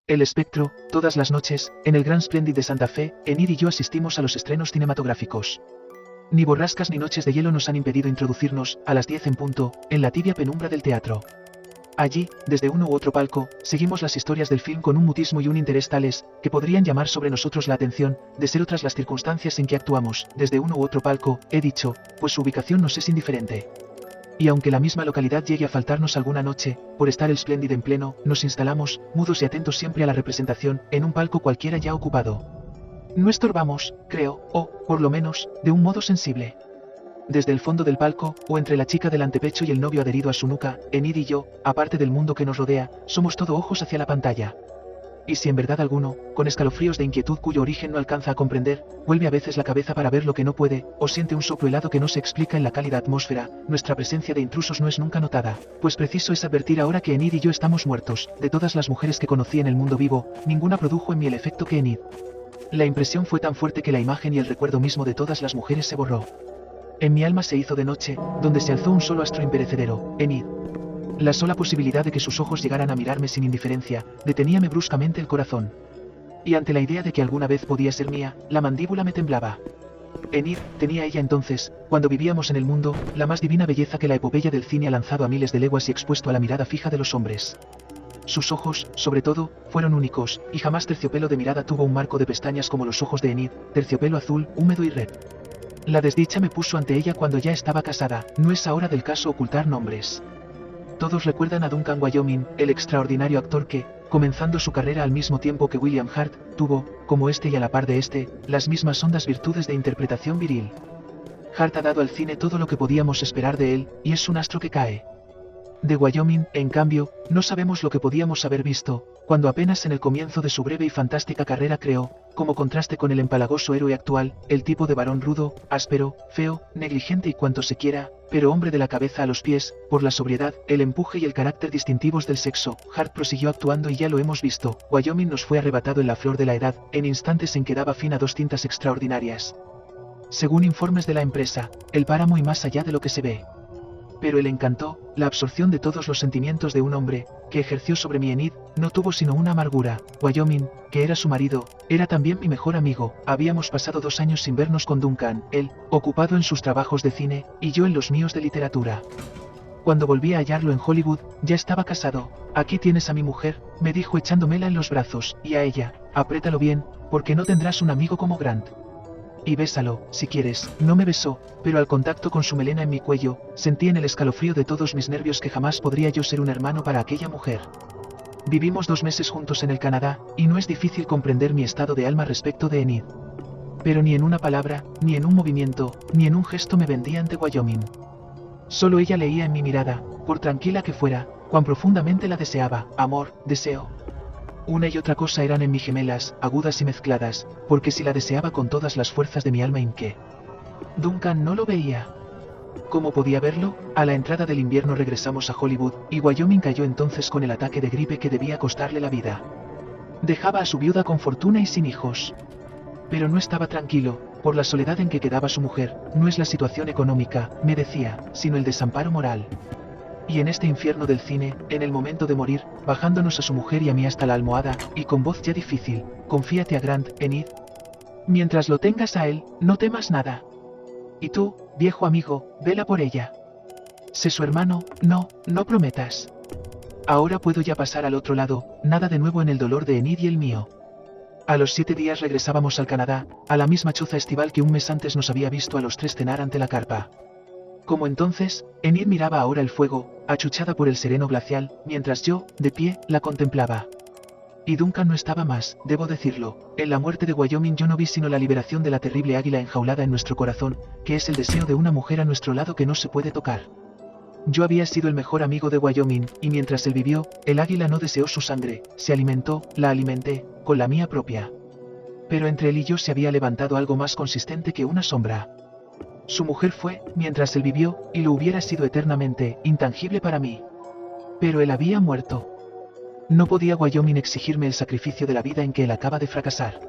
El Espectro, todas las noches, en el Grand Splendid de Santa Fe, Enid y yo asistimos a los estrenos cinematográficos. Ni borrascas ni noches de hielo nos han impedido introducirnos, a las 10 en punto, en la tibia penumbra del teatro. Allí, desde uno u otro palco, seguimos las historias del film con un mutismo y un interés tales, que podrían llamar sobre nosotros la atención, de ser otras las circunstancias en que actuamos, desde uno u otro palco, he dicho, pues su ubicación nos es indiferente. Y aunque la misma localidad llegue a faltarnos alguna noche, por estar el Splendid en pleno, nos instalamos, mudos y atentos siempre a la representación, en un palco cualquiera ya ocupado. No estorbamos, creo, o, por lo menos, de un modo sensible. Desde el fondo del palco, o entre la chica del antepecho y el novio adherido a su nuca, Enid y yo, aparte del mundo que nos rodea, somos todo ojos hacia la pantalla. Y si en verdad alguno, con escalofríos de inquietud cuyo origen no alcanza a comprender, vuelve a veces la cabeza para ver lo que no puede, o siente un soplo helado que no se explica en la cálida atmósfera, nuestra presencia de intrusos no es nunca notada, pues preciso es advertir ahora que Enid y yo estamos muertos. De todas las mujeres que conocí en el mundo vivo, ninguna produjo en mí el efecto que Enid. La impresión fue tan fuerte que la imagen y el recuerdo mismo de todas las mujeres se borró. En mi alma se hizo de noche, donde se alzó un solo astro imperecedero, Enid. La sola posibilidad de que sus ojos llegaran a mirarme sin indiferencia, deteníame bruscamente el corazón. Y ante la idea de que alguna vez podía ser mía, la mandíbula me temblaba. Enid, tenía ella entonces, cuando vivíamos en el mundo, la más divina belleza que la epopeya del cine ha lanzado a miles de leguas y expuesto a la mirada fija de los hombres. Sus ojos, sobre todo, fueron únicos, y jamás terciopelo de mirada tuvo un marco de pestañas como los ojos de Enid, terciopelo azul, húmedo y red. La desdicha me puso ante ella cuando ya estaba casada, no es ahora del caso ocultar nombres. Todos recuerdan a Duncan Wyoming, el extraordinario actor que, comenzando su carrera al mismo tiempo que William Hart, tuvo, como este y a la par de este, las mismas hondas virtudes de interpretación viril. Hart ha dado al cine todo lo que podíamos esperar de él, y es un astro que cae. De Wyoming, en cambio, no sabemos lo que podíamos haber visto, cuando apenas en el comienzo de su breve y fantástica carrera creó, como contraste con el empalagoso héroe actual, el tipo de varón rudo, áspero, feo, negligente y cuanto se quiera, pero hombre de la cabeza a los pies, por la sobriedad, el empuje y el carácter distintivos del sexo. Hart prosiguió actuando y ya lo hemos visto. Wyoming nos fue arrebatado en la flor de la edad, en instantes en que daba fin a dos tintas extraordinarias. Según informes de la empresa, el páramo y más allá de lo que se ve. Pero el encanto, la absorción de todos los sentimientos de un hombre, que ejerció sobre mi Enid, no tuvo sino una amargura. Wyoming, que era su marido, era también mi mejor amigo. Habíamos pasado 2 años sin vernos con Duncan, él, ocupado en sus trabajos de cine, y yo en los míos de literatura. Cuando volví a hallarlo en Hollywood, ya estaba casado. Aquí tienes a mi mujer, me dijo echándomela en los brazos, y a ella, apriétalo bien, porque no tendrás un amigo como Grant. Y bésalo, si quieres. No me besó, pero al contacto con su melena en mi cuello, sentí en el escalofrío de todos mis nervios que jamás podría yo ser un hermano para aquella mujer. Vivimos 2 meses juntos en el Canadá, y no es difícil comprender mi estado de alma respecto de Enid. Pero ni en una palabra, ni en un movimiento, ni en un gesto me vendía ante Wyoming. Solo ella leía en mi mirada, por tranquila que fuera, cuán profundamente la deseaba. Amor, deseo. Una y otra cosa eran en mí gemelas, agudas y mezcladas, porque si la deseaba con todas las fuerzas de mi alma inqué. Duncan no lo veía. ¿Cómo podía verlo? A la entrada del invierno regresamos a Hollywood, y Wyoming cayó entonces con el ataque de gripe que debía costarle la vida. Dejaba a su viuda con fortuna y sin hijos. Pero no estaba tranquilo, por la soledad en que quedaba su mujer. No es la situación económica, me decía, sino el desamparo moral. Y en este infierno del cine, en el momento de morir, bajándonos a su mujer y a mí hasta la almohada, y con voz ya difícil, confíate a Grant, Enid. Mientras lo tengas a él, no temas nada. Y tú, viejo amigo, vela por ella. Sé su hermano, no prometas. Ahora puedo ya pasar al otro lado, nada de nuevo en el dolor de Enid y el mío. A los 7 días regresábamos al Canadá, a la misma choza estival que un mes antes nos había visto a los 3 cenar ante la carpa. Como entonces, Enid miraba ahora el fuego, achuchada por el sereno glacial, mientras yo, de pie, la contemplaba. Y Duncan no estaba más, debo decirlo. En la muerte de Wyoming yo no vi sino la liberación de la terrible águila enjaulada en nuestro corazón, que es el deseo de una mujer a nuestro lado que no se puede tocar. Yo había sido el mejor amigo de Wyoming, y mientras él vivió, el águila no deseó su sangre, se alimentó, la alimenté, con la mía propia. Pero entre él y yo se había levantado algo más consistente que una sombra. Su mujer fue, mientras él vivió, y lo hubiera sido eternamente, intangible para mí. Pero él había muerto. No podía Wyoming exigirme el sacrificio de la vida en que él acaba de fracasar.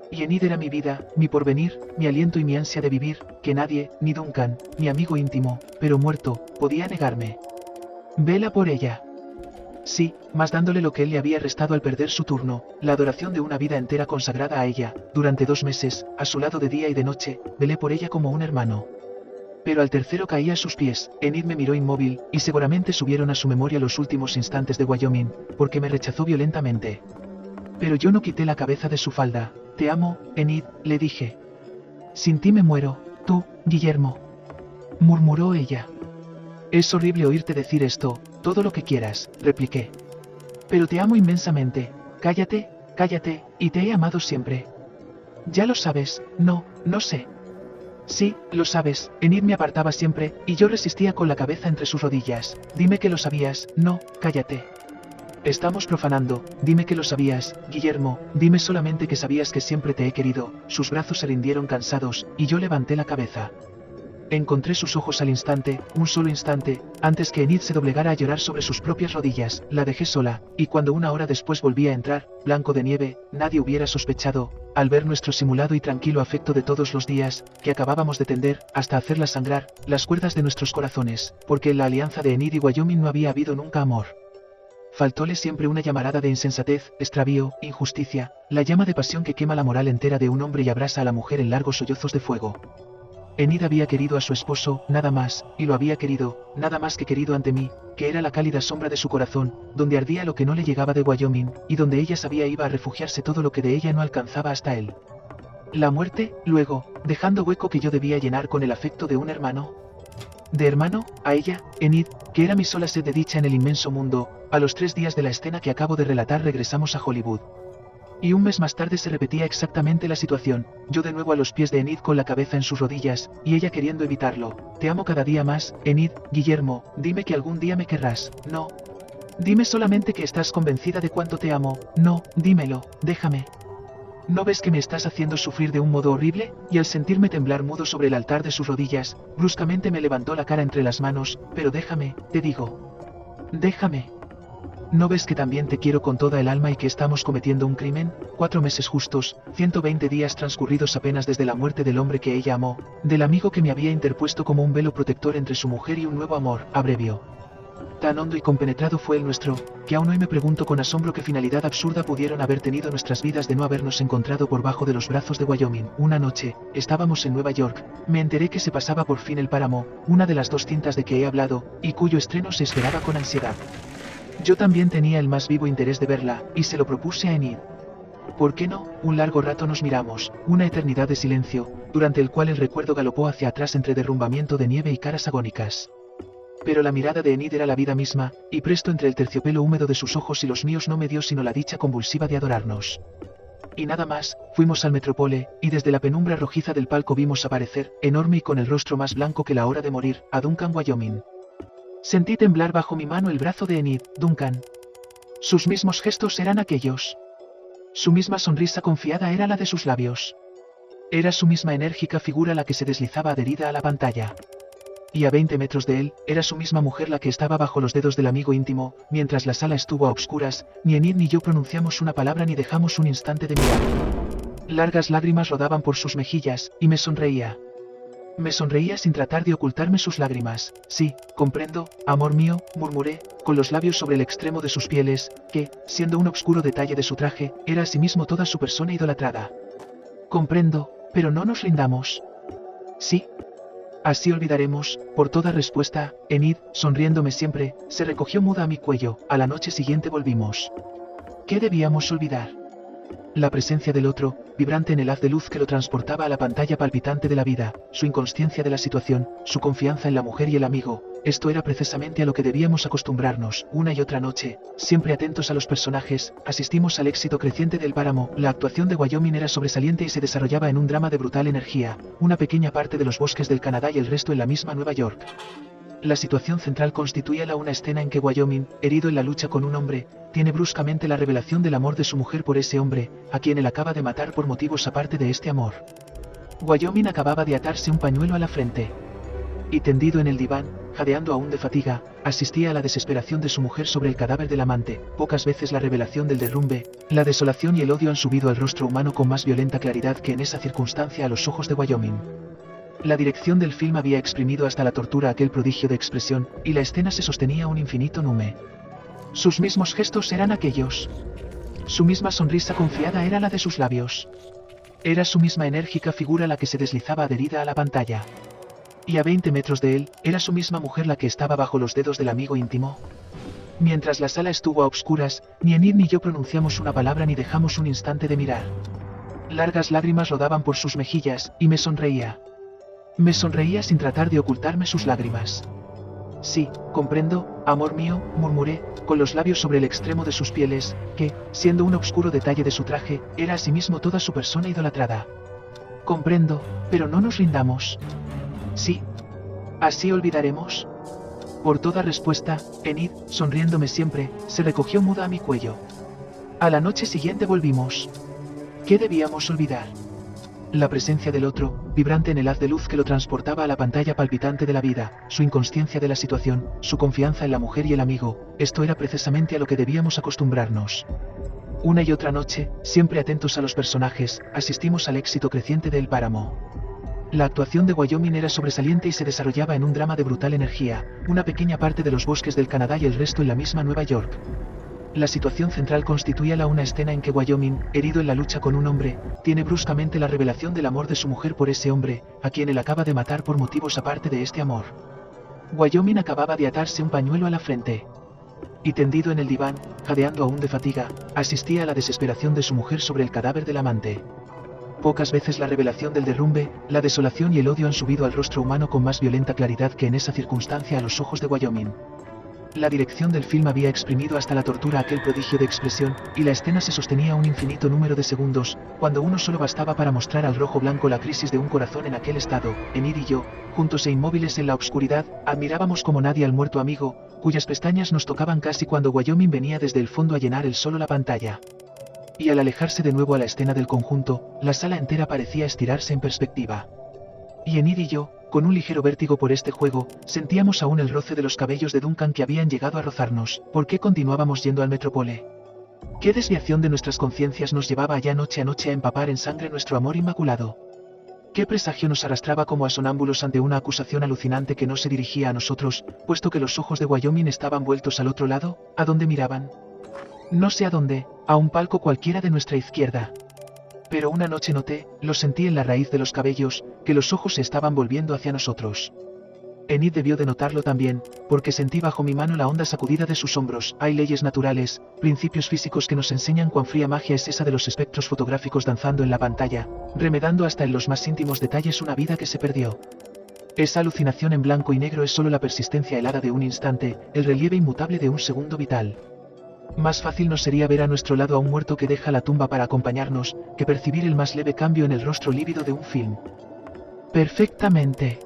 Y Enid era mi vida, mi porvenir, mi aliento y mi ansia de vivir, que nadie, ni Duncan, mi amigo íntimo, pero muerto, podía negarme. Vela por ella. Sí, más dándole lo que él le había restado al perder su turno, la adoración de una vida entera consagrada a ella. Durante 2 meses, a su lado de día y de noche, velé por ella como un hermano. Pero al tercero caí a sus pies. Enid me miró inmóvil, y seguramente subieron a su memoria los últimos instantes de Wyoming, porque me rechazó violentamente. Pero yo no quité la cabeza de su falda. Te amo, Enid, le dije. Sin ti me muero, tú, Guillermo. Murmuró ella. Es horrible oírte decir esto, todo lo que quieras, repliqué. Pero te amo inmensamente. Cállate, cállate, y te he amado siempre. Ya lo sabes, no sé. Sí, lo sabes, Enid me apartaba siempre, y yo resistía con la cabeza entre sus rodillas. Dime que lo sabías, no, cállate. Estamos profanando, dime que lo sabías, Guillermo, dime solamente que sabías que siempre te he querido. Sus brazos se rindieron cansados, y yo levanté la cabeza. Encontré sus ojos al instante, un solo instante, antes que Enid se doblegara a llorar sobre sus propias rodillas. La dejé sola, y cuando 1 hora después volví a entrar, blanco de nieve, nadie hubiera sospechado, al ver nuestro simulado y tranquilo afecto de todos los días, que acabábamos de tender, hasta hacerla sangrar, las cuerdas de nuestros corazones, porque en la alianza de Enid y Wyoming no había habido nunca amor. Faltóle siempre una llamarada de insensatez, extravío, injusticia, la llama de pasión que quema la moral entera de un hombre y abrasa a la mujer en largos sollozos de fuego. Enid había querido a su esposo, nada más, y lo había querido, nada más que querido ante mí, que era la cálida sombra de su corazón, donde ardía lo que no le llegaba de Wyoming, y donde ella sabía iba a refugiarse todo lo que de ella no alcanzaba hasta él. La muerte, luego, dejando hueco que yo debía llenar con el afecto de un hermano. De hermano, a ella, Enid, que era mi sola sed de dicha en el inmenso mundo. A los 3 días de la escena que acabo de relatar regresamos a Hollywood. Y 1 mes más tarde se repetía exactamente la situación, yo de nuevo a los pies de Enid con la cabeza en sus rodillas, y ella queriendo evitarlo. Te amo cada día más, Enid, Guillermo, dime que algún día me querrás, no. Dime solamente que estás convencida de cuánto te amo, no, dímelo, déjame. ¿No ves que me estás haciendo sufrir de un modo horrible? Y al sentirme temblar mudo sobre el altar de sus rodillas, bruscamente me levantó la cara entre las manos, pero déjame, te digo. Déjame. ¿No ves que también te quiero con toda el alma y que estamos cometiendo un crimen? 4 meses justos, 120 días transcurridos apenas desde la muerte del hombre que ella amó, del amigo que me había interpuesto como un velo protector entre su mujer y un nuevo amor, abrevió. Tan hondo y compenetrado fue el nuestro, que aún hoy me pregunto con asombro qué finalidad absurda pudieron haber tenido nuestras vidas de no habernos encontrado por bajo de los brazos de Wyoming. Una noche, estábamos en Nueva York, me enteré que se pasaba por fin El Páramo, una de las 2 cintas de que he hablado, y cuyo estreno se esperaba con ansiedad. Yo también tenía el más vivo interés de verla, y se lo propuse a Enid. ¿Por qué no? Un largo rato nos miramos, una eternidad de silencio, durante el cual el recuerdo galopó hacia atrás entre derrumbamiento de nieve y caras agónicas. Pero la mirada de Enid era la vida misma, y presto entre el terciopelo húmedo de sus ojos y los míos no me dio sino la dicha convulsiva de adorarnos. Y nada más, fuimos al Metropole, y desde la penumbra rojiza del palco vimos aparecer, enorme y con el rostro más blanco que la hora de morir, a Duncan Wyoming. Sentí temblar bajo mi mano el brazo de Enid, Duncan. Sus mismos gestos eran aquellos. Su misma sonrisa confiada era la de sus labios. Era su misma enérgica figura la que se deslizaba adherida a la pantalla. Y a 20 metros de él, era su misma mujer la que estaba bajo los dedos del amigo íntimo, mientras la sala estuvo a obscuras, ni Enid ni yo pronunciamos una palabra ni dejamos un instante de mirar. Largas lágrimas rodaban por sus mejillas, y me sonreía. Me sonreía sin tratar de ocultarme sus lágrimas. Sí, comprendo, amor mío, murmuré, con los labios sobre el extremo de sus pieles, que, siendo un obscuro detalle de su traje, era asimismo toda su persona idolatrada. Comprendo, pero no nos rindamos. Sí. Así olvidaremos, por toda respuesta, Enid, sonriéndome siempre, se recogió muda a mi cuello. A la noche siguiente volvimos. ¿Qué debíamos olvidar? La presencia del otro, vibrante en el haz de luz que lo transportaba a la pantalla palpitante de la vida, su inconsciencia de la situación, su confianza en la mujer y el amigo. Esto era precisamente a lo que debíamos acostumbrarnos. Una y otra noche, siempre atentos a los personajes, asistimos al éxito creciente del Páramo. La actuación de Wyoming era sobresaliente y se desarrollaba en un drama de brutal energía, una pequeña parte de los bosques del Canadá y el resto en la misma Nueva York. La situación central constituía una escena en que Wyoming, herido en la lucha con un hombre, tiene bruscamente la revelación del amor de su mujer por ese hombre, a quien él acaba de matar por motivos aparte de este amor. Wyoming acababa de atarse un pañuelo a la frente. Y tendido en el diván, jadeando aún de fatiga, asistía a la desesperación de su mujer sobre el cadáver del amante. Pocas veces la revelación del derrumbe, la desolación y el odio han subido al rostro humano con más violenta claridad que en esa circunstancia a los ojos de Wyoming. La dirección del film había exprimido hasta la tortura aquel prodigio de expresión, y la escena se sostenía un infinito nume. Sus mismos gestos eran aquellos. Su misma sonrisa confiada era la de sus labios. Era su misma enérgica figura la que se deslizaba adherida a la pantalla. Y a 20 metros de él, era su misma mujer la que estaba bajo los dedos del amigo íntimo. Mientras la sala estuvo a obscuras, ni Enid ni yo pronunciamos una palabra ni dejamos un instante de mirar. Largas lágrimas rodaban por sus mejillas, y me sonreía. Me sonreía sin tratar de ocultarme sus lágrimas. Sí, comprendo, amor mío, murmuré, con los labios sobre el extremo de sus pieles, que, siendo un obscuro detalle de su traje, era asimismo toda su persona idolatrada. Comprendo, pero no nos rindamos. Sí. ¿Así olvidaremos? Por toda respuesta, Enid, sonriéndome siempre, se recogió muda a mi cuello. A la noche siguiente volvimos. ¿Qué debíamos olvidar? La presencia del otro, vibrante en el haz de luz que lo transportaba a la pantalla palpitante de la vida, su inconsciencia de la situación, su confianza en la mujer y el amigo, esto era precisamente a lo que debíamos acostumbrarnos. Una y otra noche, siempre atentos a los personajes, asistimos al éxito creciente de El Páramo. La actuación de Wyoming era sobresaliente y se desarrollaba en un drama de brutal energía, una pequeña parte de los bosques del Canadá y el resto en la misma Nueva York. La situación central constituía una escena en que Wyoming, herido en la lucha con un hombre, tiene bruscamente la revelación del amor de su mujer por ese hombre, a quien él acaba de matar por motivos aparte de este amor. Wyoming acababa de atarse un pañuelo a la frente. Y tendido en el diván, jadeando aún de fatiga, asistía a la desesperación de su mujer sobre el cadáver del amante. Pocas veces la revelación del derrumbe, la desolación y el odio han subido al rostro humano con más violenta claridad que en esa circunstancia a los ojos de Wyoming. La dirección del film había exprimido hasta la tortura aquel prodigio de expresión, y la escena se sostenía un infinito número de segundos, cuando uno solo bastaba para mostrar al rojo blanco la crisis de un corazón en aquel estado. Enid y yo, juntos e inmóviles en la oscuridad, admirábamos como nadie al muerto amigo, cuyas pestañas nos tocaban casi cuando Wyoming venía desde el fondo a llenar él solo la pantalla. Y al alejarse de nuevo a la escena del conjunto, la sala entera parecía estirarse en perspectiva. Y Enid y yo, con un ligero vértigo por este juego, sentíamos aún el roce de los cabellos de Duncan que habían llegado a rozarnos. ¿Por qué continuábamos yendo al Metropole? ¿Qué desviación de nuestras conciencias nos llevaba allá noche a noche a empapar en sangre nuestro amor inmaculado? ¿Qué presagio nos arrastraba como a sonámbulos ante una acusación alucinante que no se dirigía a nosotros, puesto que los ojos de Wyoming estaban vueltos al otro lado? ¿A dónde miraban? No sé a dónde, a un palco cualquiera de nuestra izquierda. Pero una noche noté, lo sentí en la raíz de los cabellos, que los ojos se estaban volviendo hacia nosotros. Enid debió de notarlo también, porque sentí bajo mi mano la honda sacudida de sus hombros. Hay leyes naturales, principios físicos que nos enseñan cuán fría magia es esa de los espectros fotográficos danzando en la pantalla, remedando hasta en los más íntimos detalles una vida que se perdió. Esa alucinación en blanco y negro es solo la persistencia helada de un instante, el relieve inmutable de un segundo vital. Más fácil nos sería ver a nuestro lado a un muerto que deja la tumba para acompañarnos, que percibir el más leve cambio en el rostro lívido de un film. Perfectamente.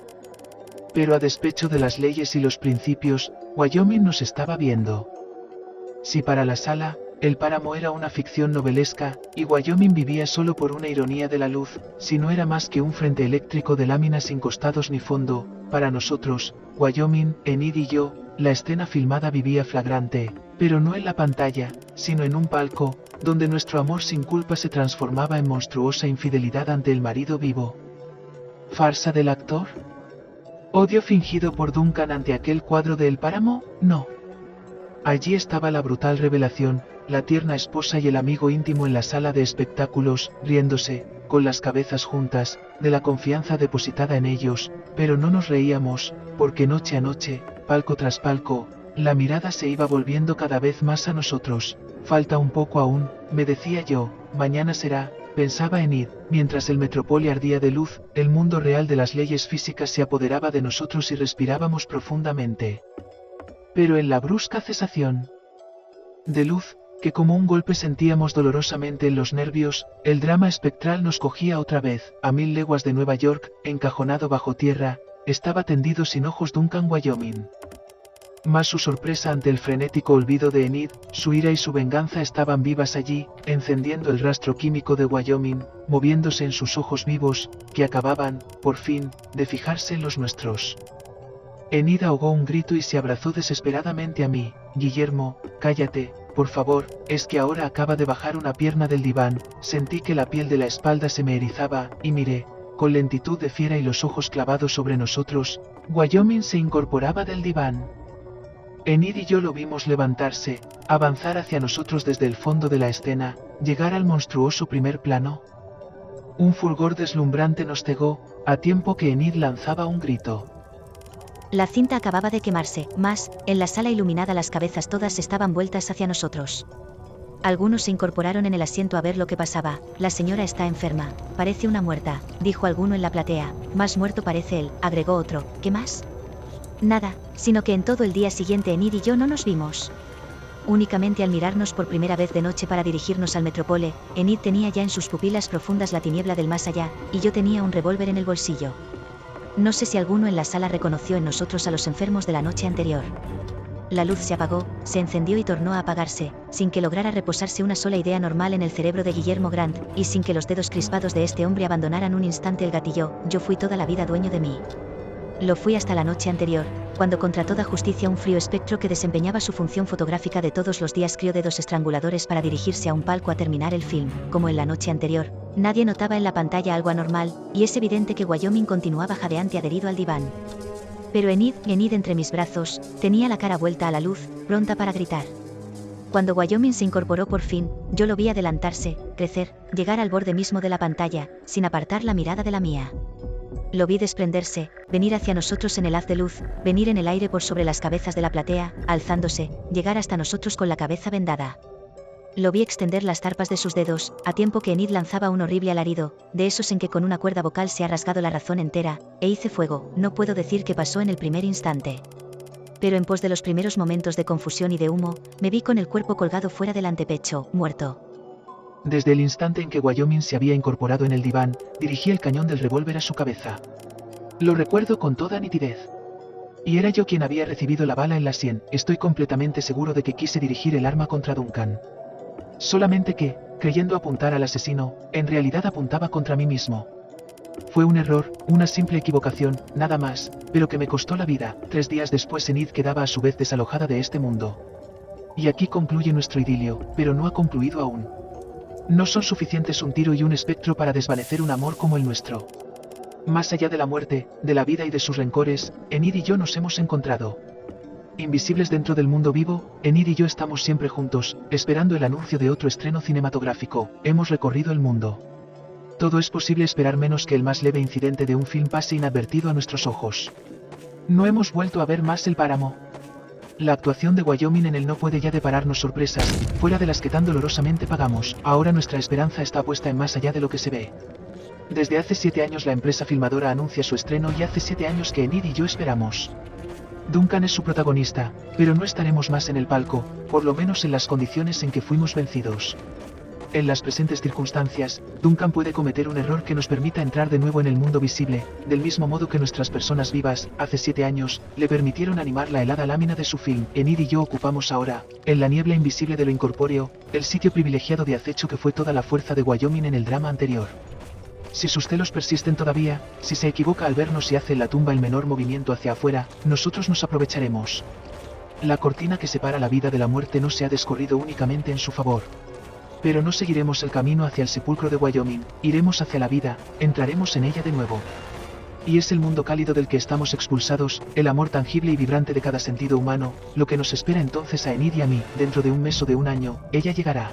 Pero a despecho de las leyes y los principios, Wyoming nos estaba viendo. Si para la sala, El Páramo era una ficción novelesca, y Wyoming vivía solo por una ironía de la luz, si no era más que un frente eléctrico de láminas sin costados ni fondo, para nosotros, Wyoming, Enid y yo, la escena filmada vivía flagrante, pero no en la pantalla, sino en un palco, donde nuestro amor sin culpa se transformaba en monstruosa infidelidad ante el marido vivo. ¿Farsa del actor? ¿Odio fingido por Duncan ante aquel cuadro de El Páramo? No. Allí estaba la brutal revelación, la tierna esposa y el amigo íntimo en la sala de espectáculos, riéndose, con las cabezas juntas, de la confianza depositada en ellos, pero no nos reíamos, porque noche a noche, palco tras palco, la mirada se iba volviendo cada vez más a nosotros. Falta un poco aún, me decía yo, mañana será, pensaba Enid, mientras el Metropole ardía de luz, el mundo real de las leyes físicas se apoderaba de nosotros y respirábamos profundamente. Pero en la brusca cesación de luz, que como un golpe sentíamos dolorosamente en los nervios, el drama espectral nos cogía otra vez. A 1000 leguas de Nueva York, encajonado bajo tierra, estaba tendido sin ojos Duncan Wyoming. Mas su sorpresa ante el frenético olvido de Enid, su ira y su venganza estaban vivas allí, encendiendo el rastro químico de Wyoming, moviéndose en sus ojos vivos, que acababan, por fin, de fijarse en los nuestros. Enid ahogó un grito y se abrazó desesperadamente a mí. Guillermo, cállate, por favor, es que ahora acaba de bajar una pierna del diván. Sentí que la piel de la espalda se me erizaba, y miré, con lentitud de fiera y los ojos clavados sobre nosotros, Wyoming se incorporaba del diván. Enid y yo lo vimos levantarse, avanzar hacia nosotros desde el fondo de la escena, llegar al monstruoso primer plano. Un fulgor deslumbrante nos cegó, a tiempo que Enid lanzaba un grito. La cinta acababa de quemarse, más, en la sala iluminada las cabezas todas estaban vueltas hacia nosotros. Algunos se incorporaron en el asiento a ver lo que pasaba. La señora está enferma, parece una muerta, dijo alguno en la platea. Más muerto parece él, agregó otro. ¿Qué más? Nada, sino que en todo el día siguiente Enid y yo no nos vimos. Únicamente al mirarnos por primera vez de noche para dirigirnos al Metropole, Enid tenía ya en sus pupilas profundas la tiniebla del más allá, y yo tenía un revólver en el bolsillo. No sé si alguno en la sala reconoció en nosotros a los enfermos de la noche anterior. La luz se apagó, se encendió y tornó a apagarse, sin que lograra reposarse una sola idea normal en el cerebro de Guillermo Grant, y sin que los dedos crispados de este hombre abandonaran un instante el gatillo. Yo fui toda la vida dueño de mí. Lo fui hasta la noche anterior, cuando contra toda justicia un frío espectro que desempeñaba su función fotográfica de todos los días crió dedos estranguladores para dirigirse a un palco a terminar el film. Como en la noche anterior, nadie notaba en la pantalla algo anormal, y es evidente que Wyoming continuaba jadeante adherido al diván. Pero Enid entre mis brazos, tenía la cara vuelta a la luz, pronta para gritar. Cuando Wyoming se incorporó por fin, yo lo vi adelantarse, crecer, llegar al borde mismo de la pantalla, sin apartar la mirada de la mía. Lo vi desprenderse, venir hacia nosotros en el haz de luz, venir en el aire por sobre las cabezas de la platea, alzándose, llegar hasta nosotros con la cabeza vendada. Lo vi extender las zarpas de sus dedos, a tiempo que Enid lanzaba un horrible alarido, de esos en que con una cuerda vocal se ha rasgado la razón entera, e hice fuego. No puedo decir qué pasó en el primer instante. Pero en pos de los primeros momentos de confusión y de humo, me vi con el cuerpo colgado fuera del antepecho, muerto. Desde el instante en que Wyoming se había incorporado en el diván, dirigí el cañón del revólver a su cabeza. Lo recuerdo con toda nitidez. Y era yo quien había recibido la bala en la sien. Estoy completamente seguro de que quise dirigir el arma contra Duncan. Solamente que, creyendo apuntar al asesino, en realidad apuntaba contra mí mismo. Fue un error, una simple equivocación, nada más, pero que me costó la vida. 3 días después Enid quedaba a su vez desalojada de este mundo. Y aquí concluye nuestro idilio, pero no ha concluido aún. No son suficientes un tiro y un espectro para desvanecer un amor como el nuestro. Más allá de la muerte, de la vida y de sus rencores, Enid y yo nos hemos encontrado. Invisibles dentro del mundo vivo, Enid y yo estamos siempre juntos, esperando el anuncio de otro estreno cinematográfico. Hemos recorrido el mundo. Todo es posible esperar menos que el más leve incidente de un film pase inadvertido a nuestros ojos. No hemos vuelto a ver más el páramo. La actuación de Wyoming en él no puede ya depararnos sorpresas, fuera de las que tan dolorosamente pagamos. Ahora nuestra esperanza está puesta en más allá de lo que se ve. Desde hace 7 años la empresa filmadora anuncia su estreno y hace 7 años que Enid y yo esperamos. Duncan es su protagonista, pero no estaremos más en el palco, por lo menos en las condiciones en que fuimos vencidos. En las presentes circunstancias, Duncan puede cometer un error que nos permita entrar de nuevo en el mundo visible, del mismo modo que nuestras personas vivas, hace 7 años, le permitieron animar la helada lámina de su film. Enid y yo ocupamos ahora, en la niebla invisible de lo incorpóreo, el sitio privilegiado de acecho que fue toda la fuerza de Wyoming en el drama anterior. Si sus celos persisten todavía, si se equivoca al vernos y hace en la tumba el menor movimiento hacia afuera, nosotros nos aprovecharemos. La cortina que separa la vida de la muerte no se ha descorrido únicamente en su favor. Pero no seguiremos el camino hacia el sepulcro de Wyoming, iremos hacia la vida, entraremos en ella de nuevo. Y es el mundo cálido del que estamos expulsados, el amor tangible y vibrante de cada sentido humano, lo que nos espera entonces a Enid y a mí. Dentro de un mes o de un año, ella llegará.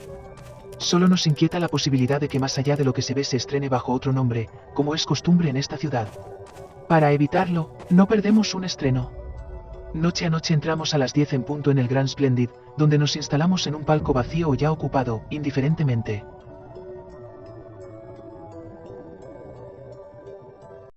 Solo nos inquieta la posibilidad de que más allá de lo que se ve se estrene bajo otro nombre, como es costumbre en esta ciudad. Para evitarlo, no perdemos un estreno. Noche a noche entramos a las 10 en punto en el Grand Splendid, donde nos instalamos en un palco vacío o ya ocupado, indiferentemente.